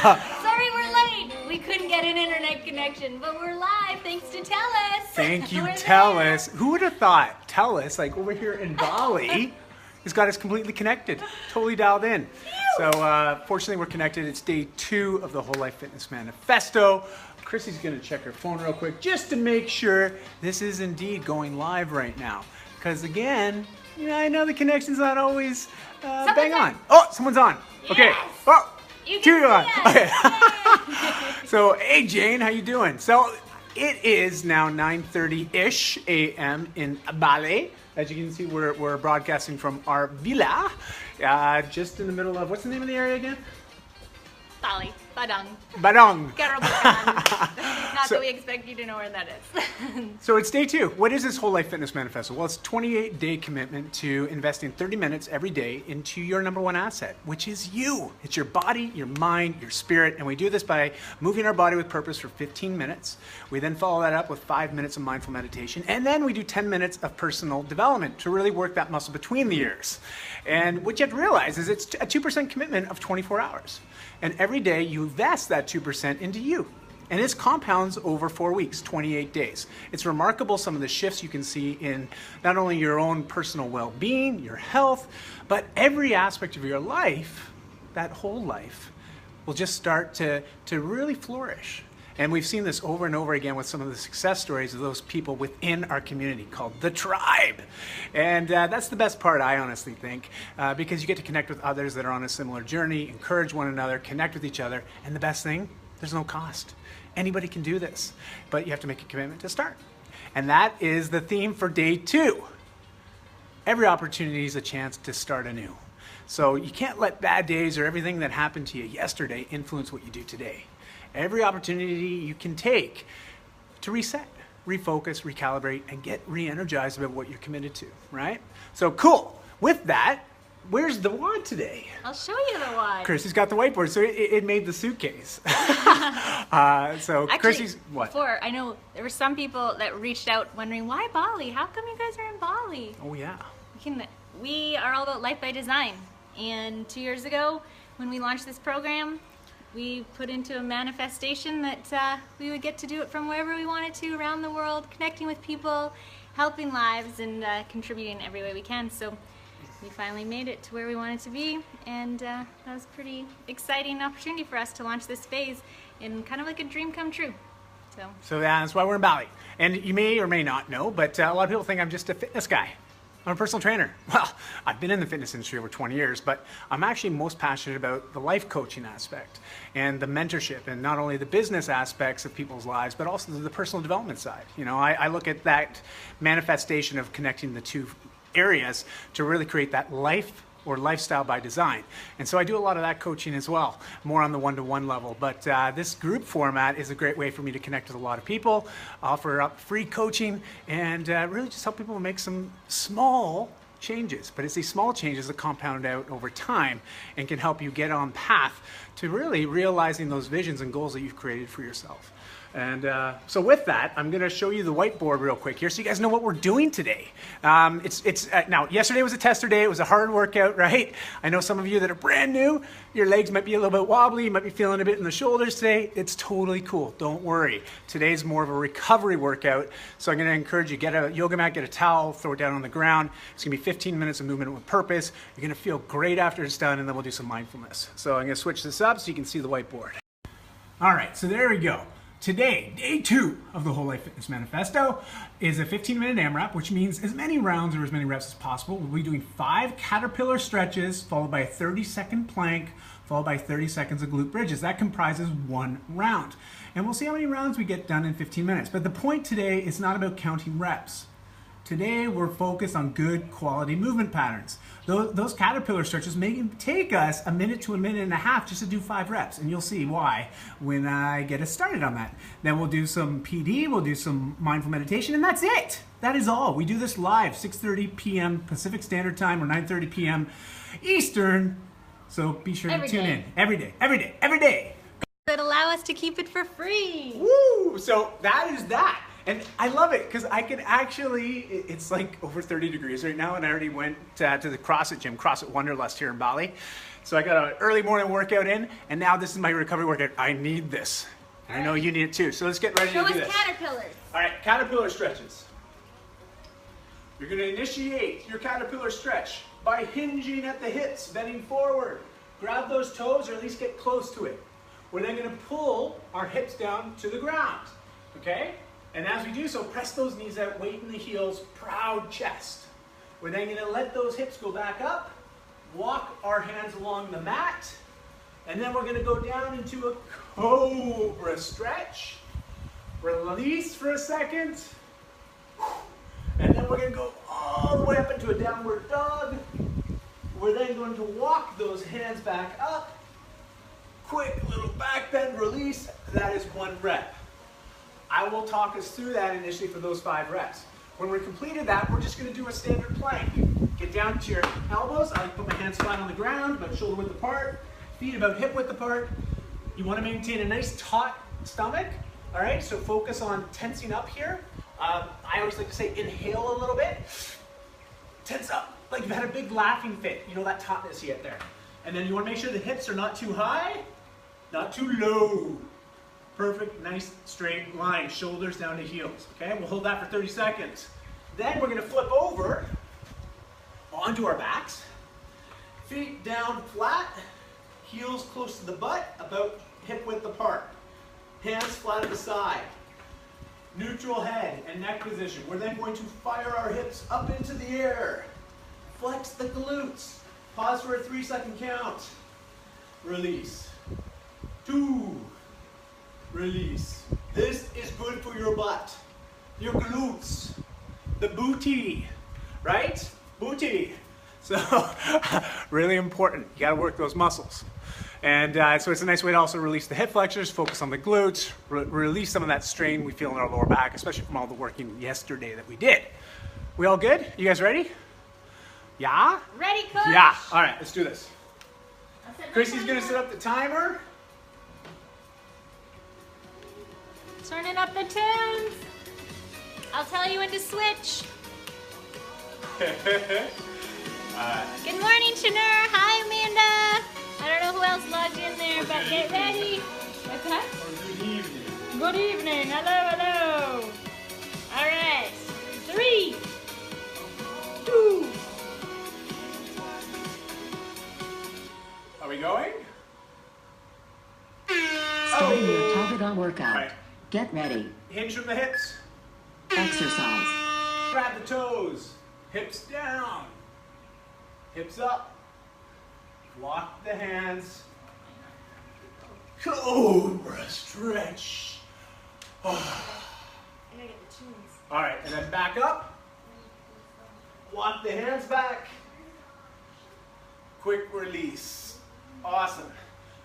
Sorry we're late. We couldn't get an internet connection, but we're live thanks to Tellus. Thank you, We're Tellus. Who would have thought Tellus, like over here in Bali, has got us completely connected, totally dialed in. So fortunately we're connected. It's day 2 of the Whole Life Fitness Manifesto. Chrissy's going to check her phone real quick just to make sure this is indeed going live right now. Because again, I know the connection's not always bang on. Oh, someone's on. Yes. Okay. Oh, You two can on. see us. Okay. So, hey Jane, how you doing? So, it is now 9:30-ish a.m. in Bali. As you can see, we're broadcasting from our villa, just in the middle of, what's the name of the area again? Bali, Badang, Badong. Karabukan. Not that we expect you to know where that is. So it's day 2. What is this Whole Life Fitness Manifesto? Well, it's a 28-day commitment to investing 30 minutes every day into your number one asset, which is you. It's your body, your mind, your spirit, and we do this by moving our body with purpose for 15 minutes. We then follow that up with 5 minutes of mindful meditation, and then we do 10 minutes of personal development to really work that muscle between the ears. And what you have to realize is it's a 2% commitment of 24 hours. And every day you invest that 2% into you. And this compounds over 4 weeks, 28 days. It's remarkable some of the shifts you can see in not only your own personal well-being, your health, but every aspect of your life, that whole life, will just start to really flourish. And we've seen this over and over again with some of the success stories of those people within our community called the tribe. And that's the best part, I honestly think, because you get to connect with others that are on a similar journey, encourage one another, connect with each other, and the best thing, there's no cost. Anybody can do this, but you have to make a commitment to start. And that is the theme for day 2. Every opportunity is a chance to start anew. So you can't let bad days or everything that happened to you yesterday influence what you do today. Every opportunity you can take to reset, refocus, recalibrate, and get re-energized about what you're committed to, right? So cool. With that, where's the wad today? I'll show you the wad. Chrissy's got the whiteboard, so it made the suitcase. So Actually, Chrissy's, what? Before, I know there were some people that reached out wondering, why Bali? How come you guys are in Bali? Oh yeah. We are all about life by design. And 2 years ago, when we launched this program, we put into a manifestation that we would get to do it from wherever we wanted to around the world, connecting with people, helping lives, and contributing in every way we can. So we finally made it to where we wanted to be, and that was a pretty exciting opportunity for us to launch this phase in kind of like a dream come true. So that's why we're in Bali. And you may or may not know, but a lot of people think I'm just a fitness guy. I'm a personal trainer. Well, I've been in the fitness industry over 20 years, but I'm actually most passionate about the life coaching aspect and the mentorship, and not only the business aspects of people's lives, but also the personal development side. You know, I look at that manifestation of connecting the two areas to really create that life or lifestyle by design. And so I do a lot of that coaching as well, more on the one-to-one level. But this group format is a great way for me to connect with a lot of people, offer up free coaching, and really just help people make some small changes. But it's these small changes that compound out over time and can help you get on path to really realizing those visions and goals that you've created for yourself. And so with that, I'm going to show you the whiteboard real quick here so you guys know what we're doing today. Now, yesterday was a tester day. It was a hard workout, right? I know some of you that are brand new, your legs might be a little bit wobbly. You might be feeling a bit in the shoulders today. It's totally cool. Don't worry. Today's more of a recovery workout. So I'm going to encourage you, get a yoga mat, get a towel, throw it down on the ground. It's going to be 15 minutes of movement with purpose. You're going to feel great after it's done, and then we'll do some mindfulness. So I'm going to switch this up so you can see the whiteboard. All right, so there we go. Today, day 2 of the Whole Life Fitness Manifesto is a 15-minute AMRAP, which means as many rounds or as many reps as possible. We'll be doing 5 caterpillar stretches, followed by a 30-second plank, followed by 30 seconds of glute bridges. That comprises 1 round. And we'll see how many rounds we get done in 15 minutes. But the point today is not about counting reps. Today, we're focused on good quality movement patterns. Those caterpillar stretches may take us a minute to a minute and a half just to do 5 reps, and you'll see why when I get us started on that. Then we'll do some PD, we'll do some mindful meditation, and that's it. That is all. We do this live, 6:30 p.m. Pacific Standard Time or 9:30 p.m. Eastern, so be sure to tune in. Every day, every day, every day. That allow us to keep it for free. Woo! So that is that. And I love it because I can actually, it's like over 30 degrees right now, and I already went to the CrossFit gym, CrossFit Wanderlust here in Bali. So I got an early morning workout in, and now this is my recovery workout. I need this. And I know you need it too. So let's get ready to do this. Show us caterpillars. All right, caterpillar stretches. You're going to initiate your caterpillar stretch by hinging at the hips, bending forward. Grab those toes or at least get close to it. We're then going to pull our hips down to the ground, okay? And as we do so, press those knees out, weight in the heels, proud chest. We're then going to let those hips go back up, walk our hands along the mat, and then we're going to go down into a Cobra Stretch. Release for a second, and then we're going to go all the way up into a downward dog. We're then going to walk those hands back up. Quick little back bend release. That is 1 rep. I will talk us through that initially for those 5 reps. When we're completed that, we're just going to do a standard plank. Get down to your elbows. I put my hands flat on the ground, about shoulder width apart, feet about hip width apart. You want to maintain a nice taut stomach. All right, so focus on tensing up here. I always like to say inhale a little bit. Tense up, like you've had a big laughing fit. You know that tautness you get there. And then you want to make sure the hips are not too high, not too low. Perfect, nice straight line, shoulders down to heels. Okay, we'll hold that for 30 seconds. Then we're going to flip over onto our backs. Feet down flat, heels close to the butt, about hip width apart. Hands flat at the side. Neutral head and neck position. We're then going to fire our hips up into the air. Flex the glutes. Pause for a 3-second count. Release. 2. Release. This is good for your butt, your glutes, the booty, right? Booty. So really important. You got to work those muscles. And so it's a nice way to also release the hip flexors, focus on the glutes, release some of that strain we feel in our lower back, especially from all the working yesterday that we did. We all good? You guys ready? Yeah? Ready, coach? Yeah. All right, let's do this. Chrissy's going to set up the timer. Turning up the tunes. I'll tell you when to switch. Good morning, Shanur. Hi, Amanda. I don't know who else logged in there, but get ready. What's that? Good evening. Good evening. Hello, hello. All right. 3, 2. Are we going? Starting your Tabata workout. Right. Get ready. Hinge from the hips. Exercise. Grab the toes. Hips down. Hips up. Lock the hands. Cobra Stretch. Oh. I gotta get the tunes. All right, and then back up. Walk the hands back. Quick release. Awesome.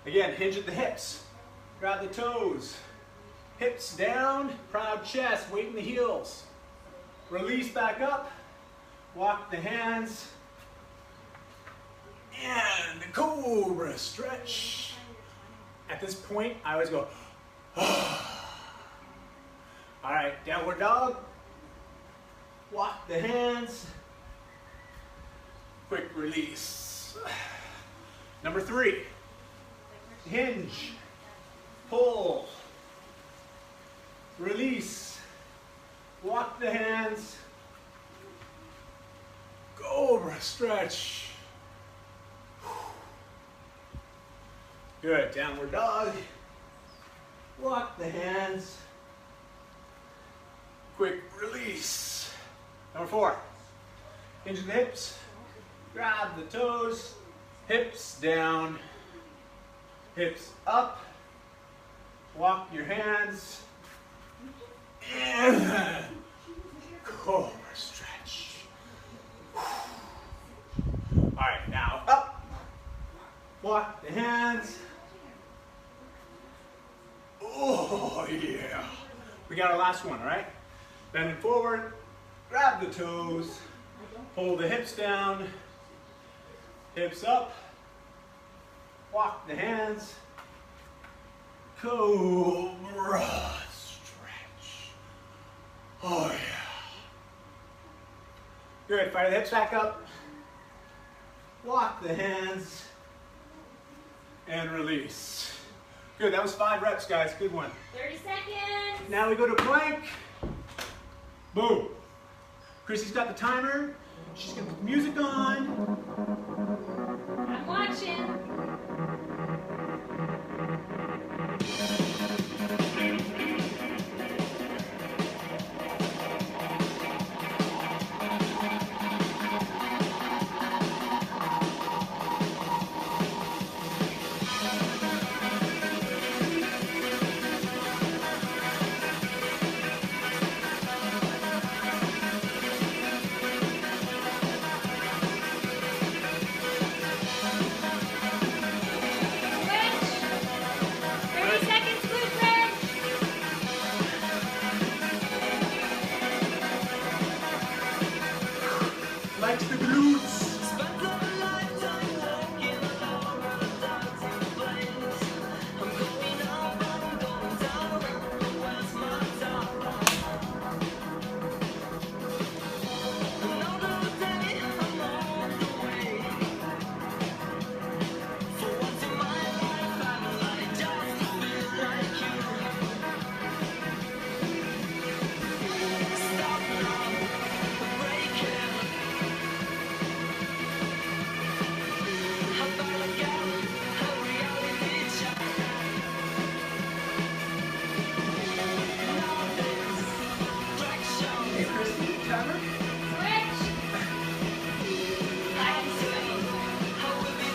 Again, hinge at the hips. Grab the toes. Hips down, proud chest, weight in the heels. Release back up. Walk the hands. And the Cobra Stretch. At this point, I always go, oh. All right, downward dog. Walk the hands. Quick release. Number 3, hinge, pull, release, walk the hands, Cobra Stretch. Good, downward dog, walk the hands, quick release. Number 4, hinge the hips, grab the toes, hips down, hips up, walk your hands, and Cobra Stretch. All right, now up, walk the hands. Oh yeah. We got our last one, all right? Bending forward, grab the toes, pull the hips down, hips up, walk the hands, Cobra Stretch. Oh yeah. Good, fire the hips back up. Lock the hands. And release. Good, that was 5 reps, guys. Good one. 30 seconds. Now we go to plank. Boom. Chrissy's got the timer. She's gonna put the music on. I'm watching. Flex the glutes.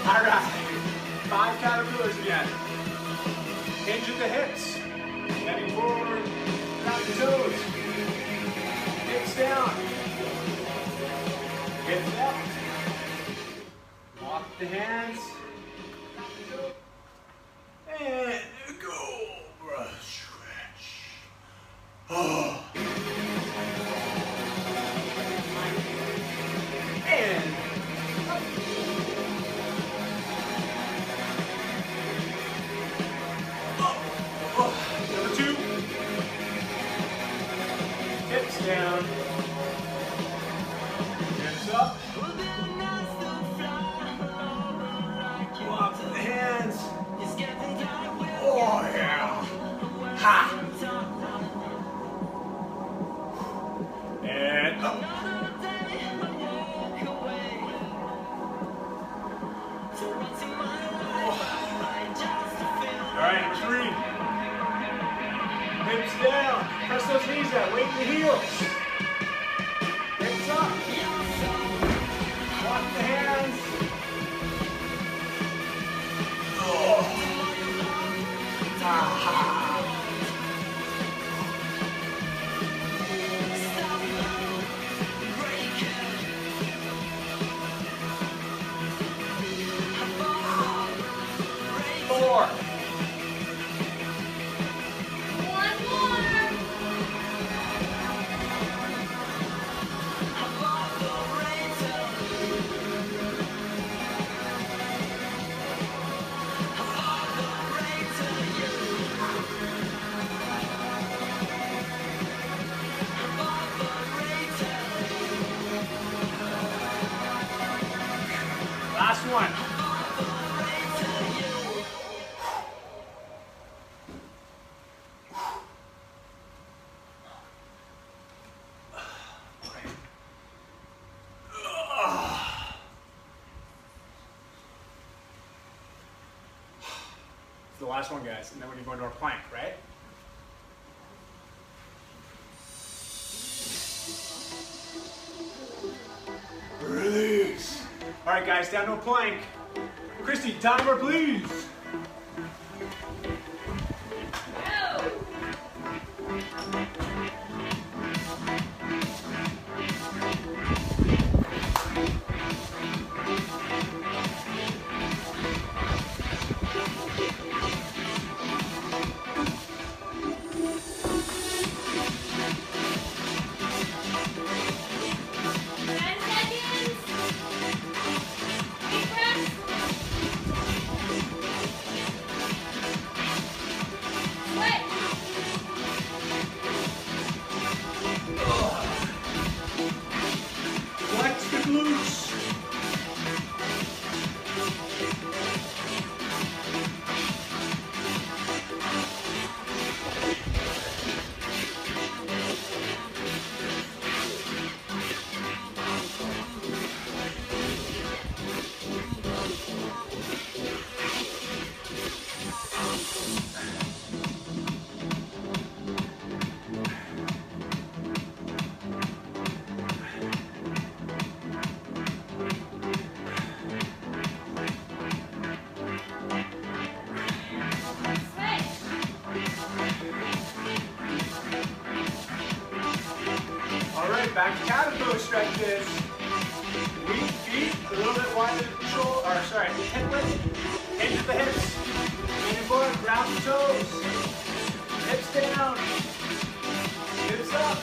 All right, 5 caterpillars again. Hinge at the hips, heading forward, down the toes. Hips down. Hips up. Lock the hands. And Cobra Stretch. Oh. And up. Number 2. Hips down. Hands up. Lock the hands. Oh yeah. Ha. And up. All right, number 3. Hips down. Press those knees out. Weight the heels. Hips up. Lock the hands. Oh. Ah. 4. Last one. It's the last one, guys, and then we're going to go into our plank, right? Release. All right, guys, down to a plank. Christy, timer, please. stretch this. Weak feet, a little bit wider than shoulder, or sorry, hip width. Hinge the hips. Leaning forward, ground the toes. Hips down. Hips up.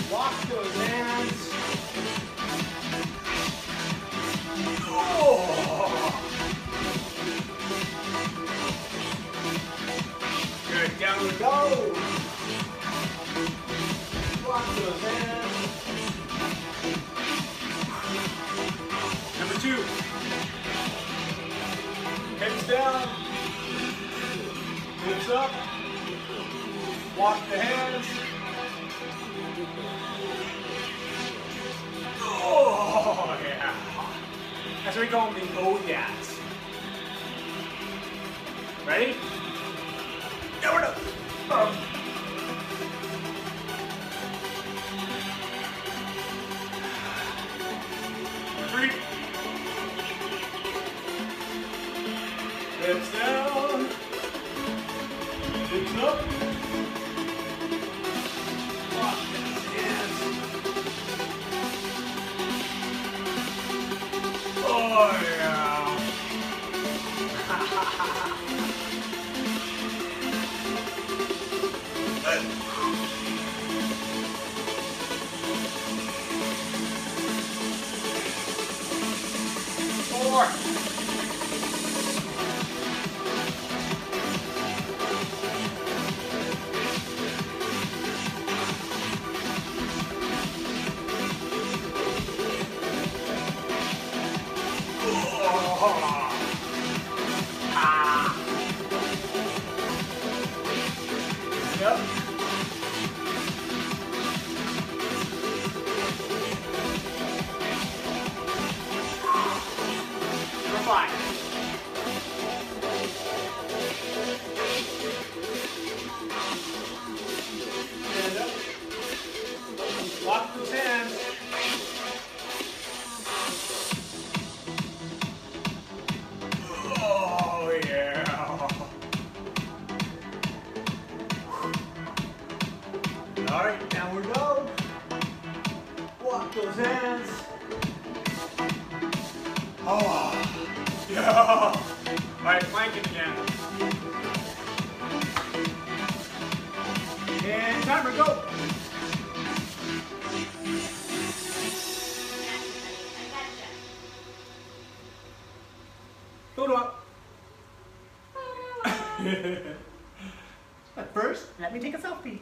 Walk those hands. Oh. Good, down we go. Walk those hands. Number 2. Hips down. Hips up. Walk the hands. Oh, yeah. That's what we call them, the oh yeahs. Ready? Now we're done. 3. Hips down. Hips up. Walk those hands. Oh yeah. 4. Yep. Number 5. Stand up. Lock those hands. Oh yeah. All right, down we go. Walk those hands. Oh, yeah. All right, planking again. And timer, go. Photo up. But first, let me take a selfie.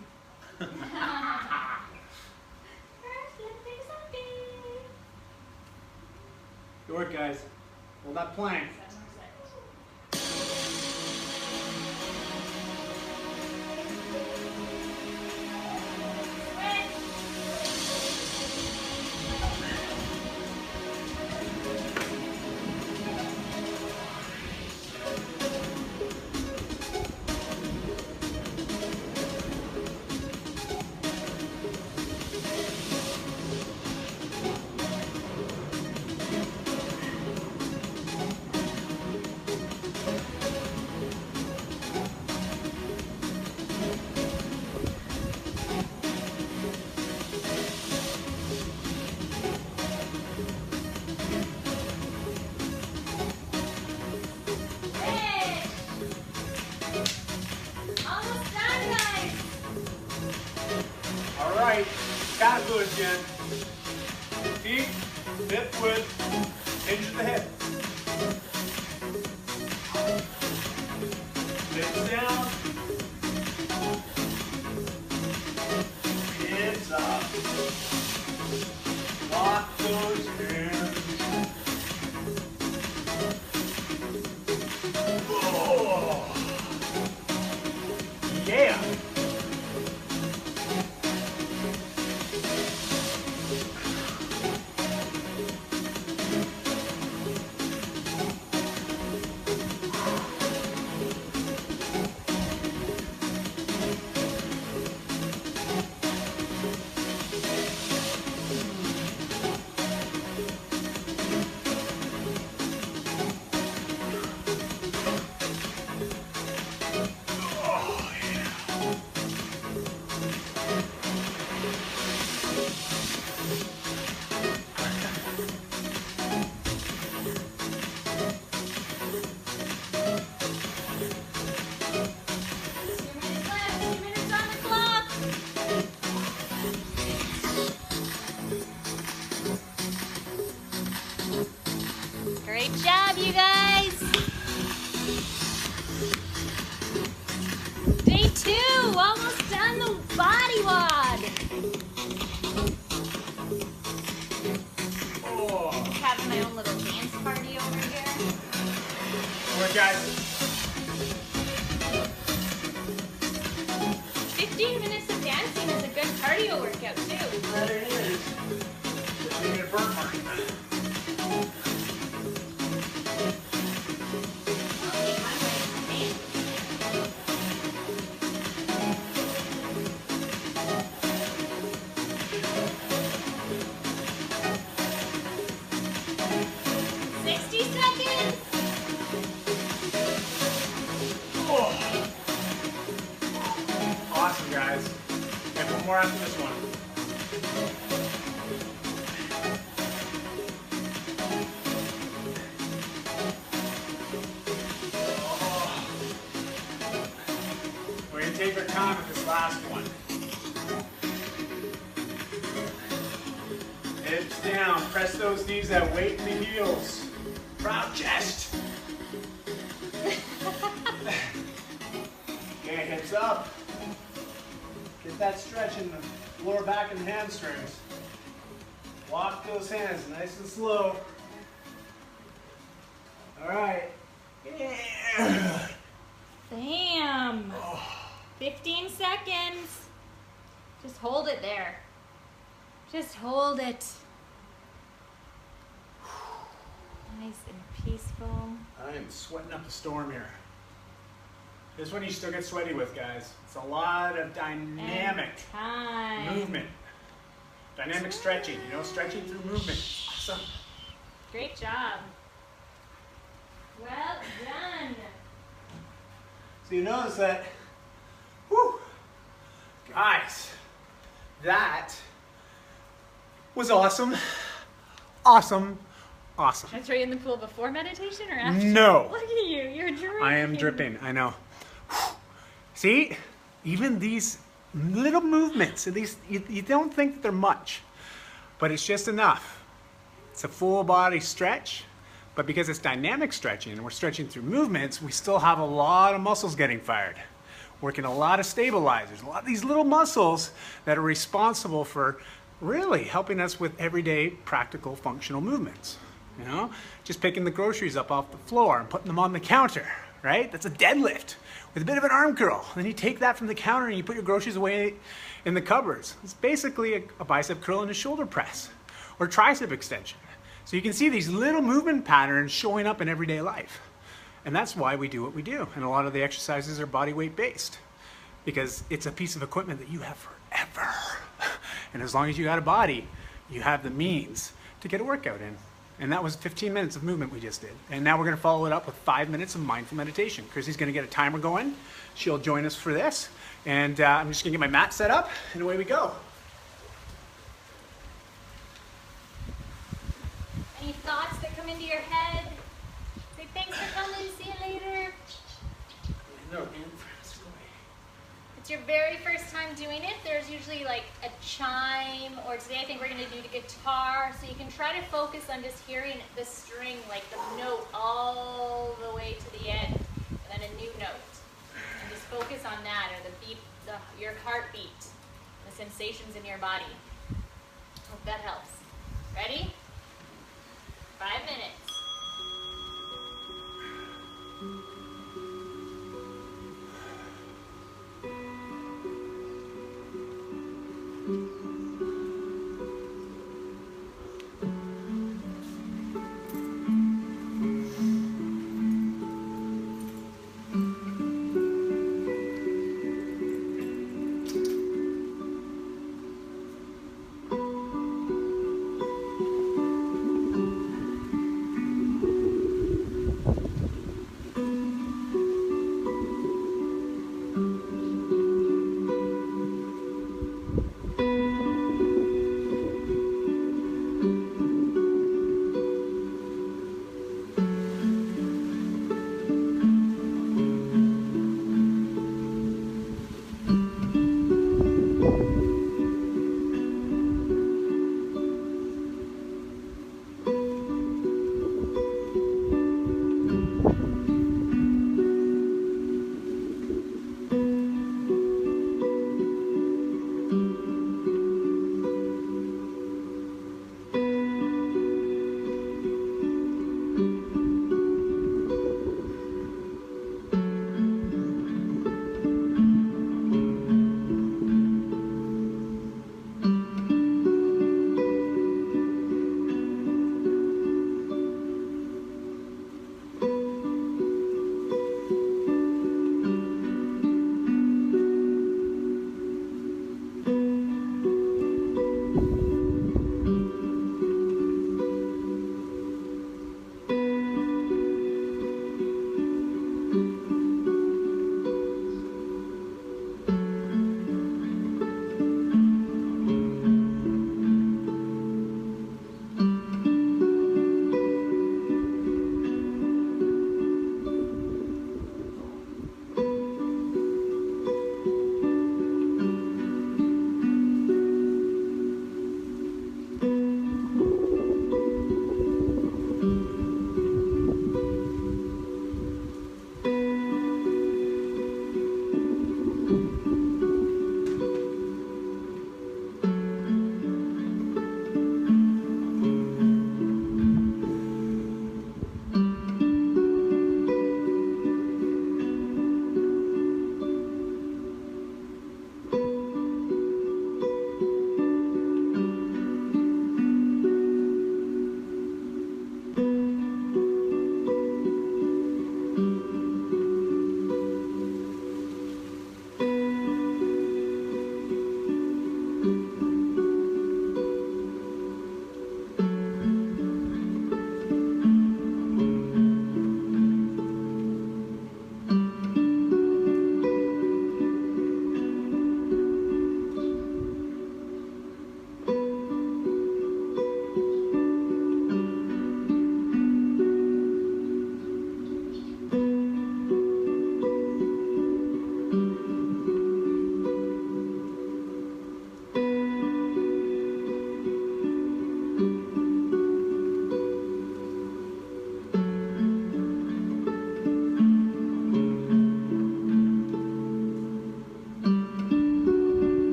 Good work, guys. Hold that plank. Alright, cat good again. Feet, hip width, hinge of the hip. Hips down. Hips up. Lock those hands. Oh. Yeah. Good job, you guys. Day 2, almost done the body wad. Oh. Having my own little dance party over here. All right, guys. 15 minutes of dancing is a good cardio workout too. That it is. Just need a burn mark. Okay, I'm ready. 60 seconds. Oh. Awesome, guys. And one more after this one. We're going to take our time with this last one. Hips down. Press those knees that weight in the heels. Proud chest. Okay, hips up. Get that stretch in the lower back and hamstrings. Walk those hands nice and slow. All right. Yeah. Bam. 15 seconds. Just hold it there. Just hold it. Nice and peaceful. I am sweating up a storm here. This one you still get sweaty with, guys. It's a lot of dynamic Time. movement. Dynamic stretching, you know, stretching through movement. Awesome. Great job. Well done. So you notice that, whew, guys, that was awesome. Awesome. Awesome. Should I throw you in the pool before meditation or after? No. Look at you. You're dripping. I am dripping, I know. See, even these little movements, at least you don't think that they're much, but it's just enough. It's a full body stretch, but because it's dynamic stretching and we're stretching through movements, we still have a lot of muscles getting fired. Working a lot of stabilizers, a lot of these little muscles that are responsible for really helping us with everyday practical functional movements. You know, just picking the groceries up off the floor and putting them on the counter, right? That's a deadlift with a bit of an arm curl. Then you take that from the counter and you put your groceries away in the cupboards. It's basically a bicep curl and a shoulder press or tricep extension. So you can see these little movement patterns showing up in everyday life. And that's why we do what we do. And a lot of the exercises are body weight based because it's a piece of equipment that you have forever. And as long as you got a body, you have the means to get a workout in. And that was 15 minutes of movement we just did. And now we're going to follow it up with 5 minutes of mindful meditation. Chrissy's going to get a timer going. She'll join us for this. And I'm just going to get my mat set up, and away we go. Any thoughts that come into your head? Say thanks for coming. See you later. No, It's your very first time doing it. There's usually like a chime, or today I think we're going to do the guitar. So you can try to focus on just hearing the string, like the note all the way to the end, and then a new note. And just focus on that, or the beat, your heartbeat, the sensations in your body. Hope that helps. Ready? 5 minutes.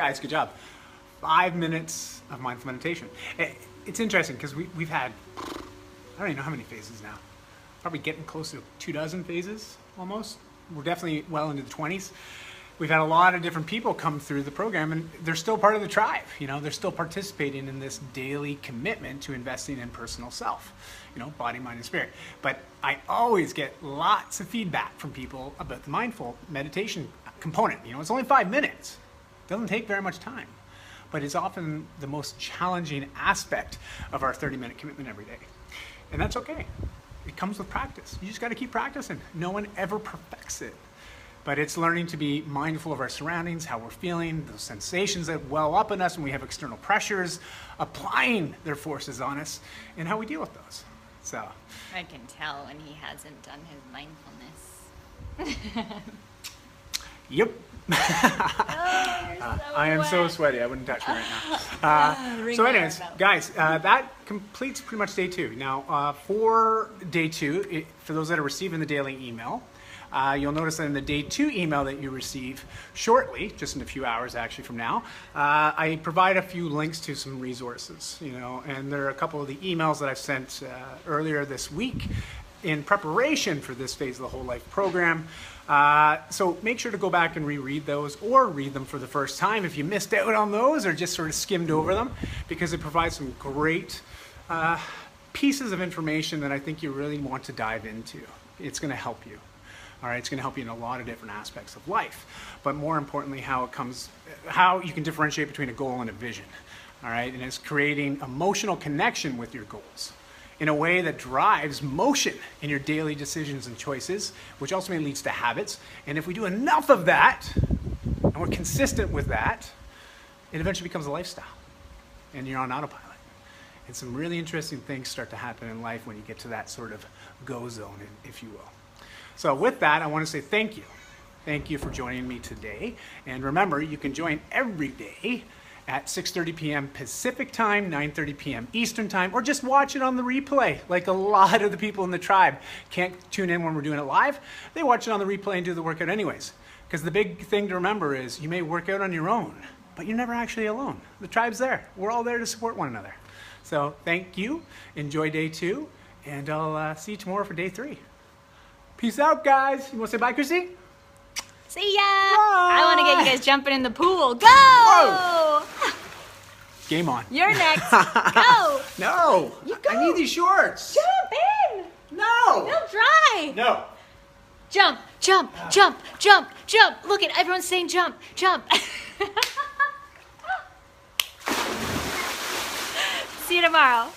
guys, good job. 5 minutes of mindful meditation. It's interesting because we've had, I don't even know how many phases now. Probably getting close to 24 phases almost. We're definitely well into the 20s. We've had a lot of different people come through the program, and they're still part of the tribe. You know, they're still participating in this daily commitment to investing in personal self, you know, body, mind, and spirit. But I always get lots of feedback from people about the mindful meditation component. You know, it's only 5 minutes. It doesn't take very much time, but it's often the most challenging aspect of our 30-minute commitment every day. And that's okay. It comes with practice. You just got to keep practicing. No one ever perfects it. But it's learning to be mindful of our surroundings, how we're feeling, those sensations that well up in us when we have external pressures, applying their forces on us, and how we deal with those. So I can tell when he hasn't done his mindfulness. Yep. Oh, you're so I am so wet. sweaty. I wouldn't touch me right now. Ring So my anyways, doorbell. guys, that completes pretty much day 2. Now, for day 2, for those that are receiving the daily email, you'll notice that in the day 2 email that you receive shortly, just in a few hours actually from now, I provide a few links to some resources, you know, and there are a couple of the emails that I've sent earlier this week in preparation for this phase of the Whole Life program. So make sure to go back and reread those or read them for the first time if you missed out on those or just sort of skimmed over them, because it provides some great pieces of information that I think you really want to dive into. It's going to help you. All right, it's going to help you in a lot of different aspects of life, but more importantly, how you can differentiate between a goal and a vision. All right, and it's creating emotional connection with your goals in a way that drives motion in your daily decisions and choices, which ultimately leads to habits. And if we do enough of that, and we're consistent with that, it eventually becomes a lifestyle, and you're on autopilot. And some really interesting things start to happen in life when you get to that sort of go zone, if you will. So with that, I want to say thank you. Thank you for joining me today. And remember, you can join every day at 6:30 p.m. Pacific time, 9:30 p.m. Eastern time, or just watch it on the replay. Like a lot of the people in the tribe can't tune in when we're doing it live. They watch it on the replay and do the workout anyways. Because the big thing to remember is you may work out on your own, but you're never actually alone. The tribe's there. We're all there to support one another. So thank you. Enjoy day 2, and I'll see you tomorrow for day 3. Peace out, guys. You want to say bye, Chrissy? See ya! I want to get you guys jumping in the pool. Go! Whoa! Game on. You're next. Go! No! You go. I need these shorts. Jump in! No! They'll dry. No! Jump, jump, jump, jump, jump. Look at everyone's saying jump, jump. See you tomorrow.